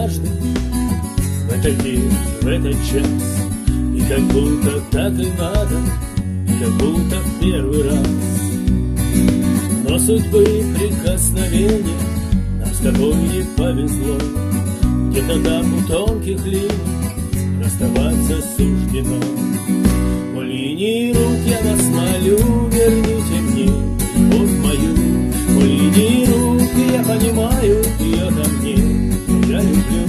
однажды в этот день, в этот час, и как будто так и надо, и как будто в первый раз. Но судьбы прикосновения нам с тобой не повезло. Где-то там у тонких линий расставаться суждено. По линии рук я вас молю, верните мне любовь мою. По линии рук я понимаю, и это мне, что я люблю.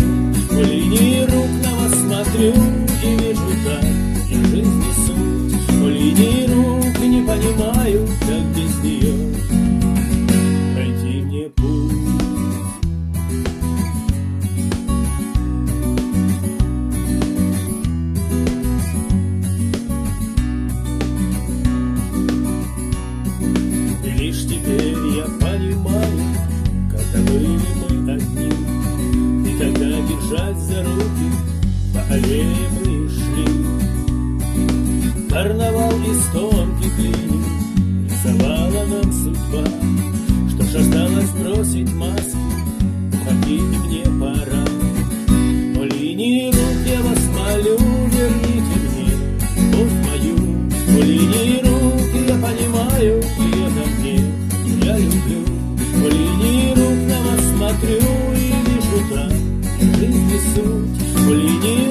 По линии рук на вас смотрю и вижу так, и жизнь несу. По линии рук не понимаю, как без нее пройти мне путь. И лишь теперь я понимаю, когда были мы одни, и когда держать за руки по аллее мы шли. Карнавал из тонких линий рисовала нам судьба. Что ж осталось бросить маски, уходить мне пора. По линии рук я вас молю, верните мне любовь мою. По линии рук я понимаю, и это мне, я люблю. По линии рук на вас смотрю и вижу так, и жизнь не суть. По линии